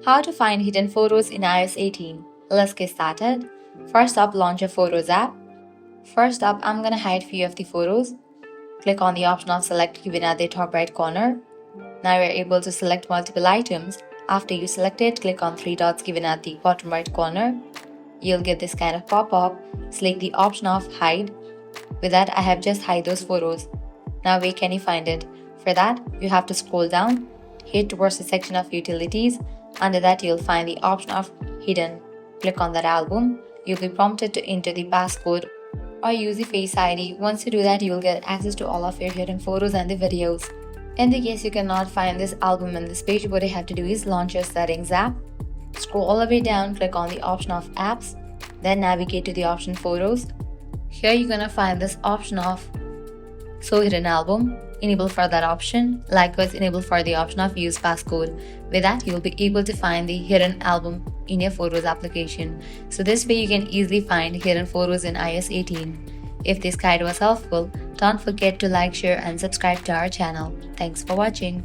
How to find hidden photos in iOS 18. Let's get started. First up, launch a Photos app. First up, I'm gonna hide few of the photos. Click on the option of select given at the top right corner. Now you're able to select multiple items. After you select it, click on three dots given at the bottom right corner. You'll get this kind of pop-up. Select the option of hide. With that, I have just hide those photos. Now where can you find it? For that, you have to scroll down, hit towards the section of utilities. Under that, you'll find the option of hidden. Click on that album. You'll be prompted to enter the passcode or use the Face ID. Once you do that, you'll get access to all of your hidden photos and the videos. In the case you cannot find this album in this page, what you have to do is launch your Settings app. Scroll all the way down, click on the option of Apps, then navigate to the option Photos. Here you're gonna find this option of Show Hidden Album. Enable for that option. Likewise, enable for the option of Use Passcode. With that, you'll be able to find the hidden album in your Photos application. So this way you can easily find hidden photos in iOS 18. If this guide was helpful, don't forget to like, share and subscribe to our channel. Thanks for watching.